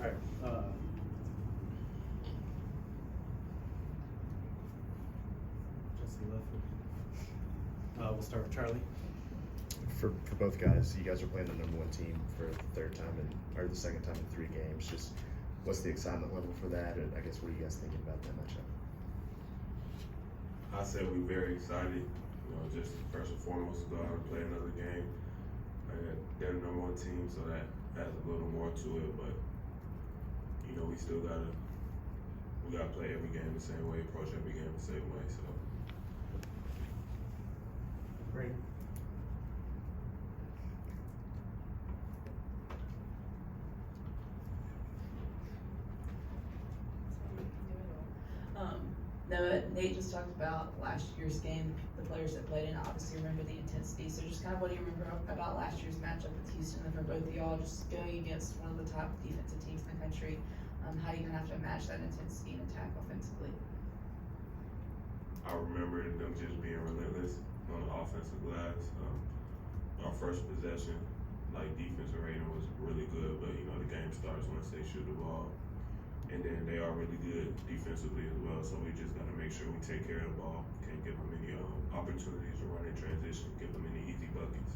All right. Jesse left. We'll start with Charlie. For both guys, you guys are playing the #1 team for the third time or the second time in 3 games. Just what's the excitement level for that? And I guess what are you guys thinking about that matchup? I said we're very excited. You know, just first and foremost to go out and play another game. And they're the #1 team, so that adds a little more to it. But you know, we gotta play every game the same way, approach every game the same way. So. Great. Nate just talked about last year's game, the players that played in, obviously remember the intensity. So just kind of what do you remember about last year's matchup with Houston, and for both of y'all, just going against one of the top defensive teams in the country, how do you kind of have to match that intensity and attack offensively? I remember them just being relentless on the offensive glass. Our first possession, like defensive rating was really good, but you know the game starts once they shoot the ball. And then they are really good defensively as well, so we just got to make sure we take care of the ball. Can't give them any opportunities to run in transition, give them any easy buckets.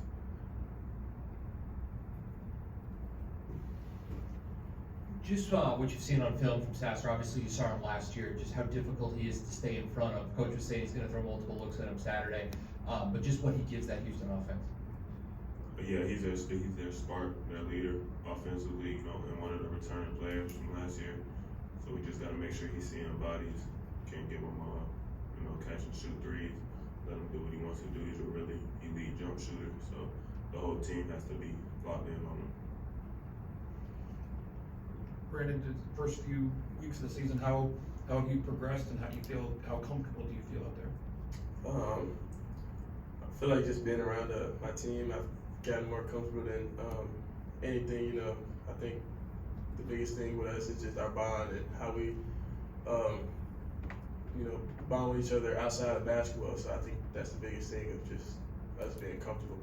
Just what you've seen on film from Sasser, obviously you saw him last year, just how difficult he is to stay in front of. Coach was saying he's going to throw multiple looks at him Saturday, but just what he gives that Houston offense. But yeah, he's their spark, their leader offensively, you know, and one of the returning players from last year. So we just got to make sure he's seeing bodies. Can't give him, catch and shoot threes. Let him do what he wants to do. He's a really elite jump shooter. So the whole team has to be locked in on him. Brandon, the first few weeks of the season, how have you progressed, and how comfortable do you feel out there? I feel like just being around my team, I've gotten more comfortable than anything. You know, I think the biggest thing with us is just our bond and how we, bond with each other outside of basketball. So I think that's the biggest thing of just us being comfortable.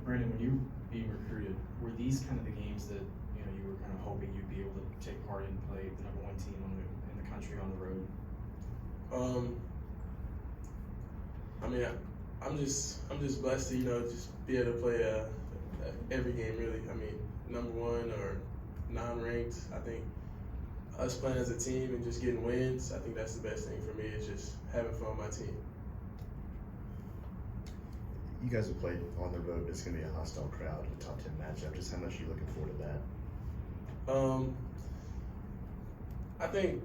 Brandon, when you were being recruited, were these kind of the games that you were kind of hoping you'd be able to take part in, play the #1 team in the country on the road? I'm just blessed to just be able to play every game really. I mean, #1 or non-ranked. I think us playing as a team and just getting wins, I think that's the best thing for me, is just having fun with my team. You guys have played on the road. It's going to be a hostile crowd in a top 10 matchup. Just how much are you looking forward to that? I think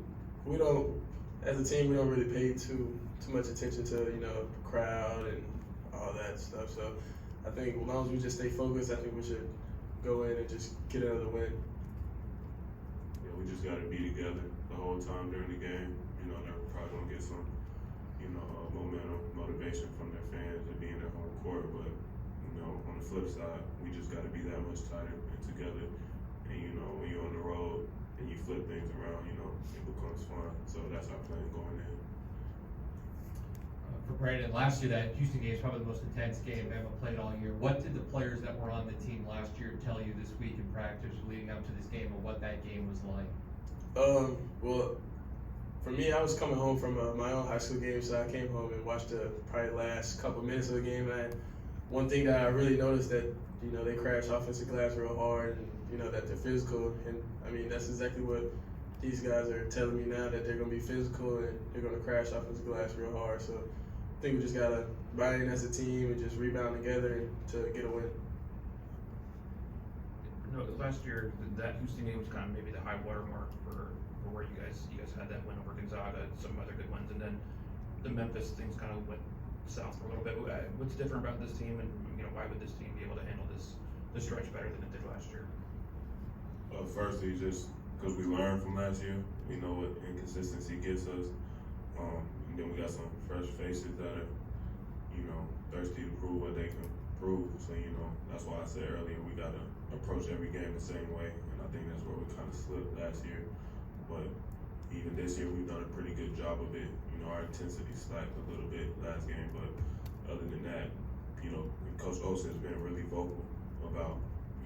as a team, we don't really pay too much attention to the crowd and all that stuff. So I think as long as we just stay focused, I think we should go in and just get another win. Yeah, we just got to be together the whole time during the game. They're probably gonna get some, momentum, motivation from their fans and being their home court. But on the flip side, we just got to be that much tighter and together. And when you're on the road and you flip things around, it becomes fun. So that's our plan going in. For Brandon, last year that Houston game is probably the most intense game I've ever played all year. What did the players that were on the team last year tell you this week in practice leading up to this game, and what that game was like? Well, for me, I was coming home from my own high school game, so I came home and watched probably the last couple minutes of the game. And one thing that I really noticed that they crash offensive glass real hard, and that they're physical. And I mean, that's exactly what these guys are telling me now, that they're gonna be physical and they're gonna crash offensive glass real hard. So I think we just gotta buy in as a team and just rebound together to get a win. Last year, that Houston game was kind of maybe the high water mark for where you guys had that win over Gonzaga, some other good wins, and then the Memphis things kind of went south for a little bit. What's different about this team, and why would this team be able to handle this stretch better than it did last year? Firstly, just because we learned from last year, we know what inconsistency gets us. And then we got some fresh faces that are, thirsty to prove what they can prove. So, that's why I said earlier we got to approach every game the same way. And I think that's where we kind of slipped last year. But even this year, we've done a pretty good job of it. Our intensity slacked a little bit last game, but other than that, you know, Coach Olsen has been really vocal about,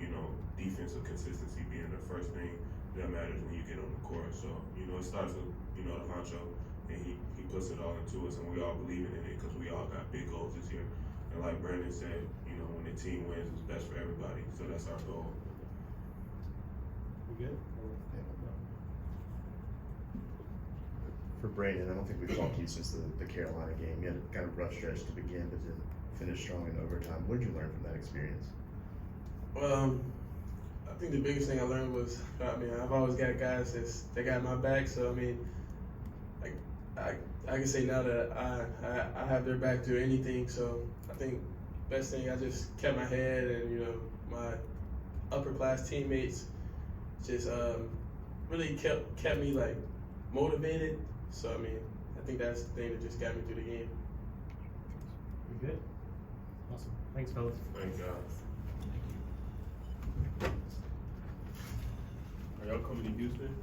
you know, defensive consistency being the first thing that matters when you get on the court. So, you know, it starts with, you know, the honcho, and he puts it all into us, and we all believing in it because we all got big goals this year. And like Brandon said, you know, when the team wins, it's best for everybody. So that's our goal. We good? For Brandon, I don't think we've talked to you since the Carolina game. You had a kind of rough stretch to begin, but then finished strong in overtime. What did you learn from that experience? Well, I think the biggest thing I learned was, I mean, I've always got guys that got my back. So I mean, I can say now that I have their back through anything. So I think best thing, I just kept my head, and you know, my upper class teammates just really kept me like motivated. So I mean, I think that's the thing that just got me through the game. We good? Awesome. Thanks, fellas. Thank God. Are y'all coming to Houston?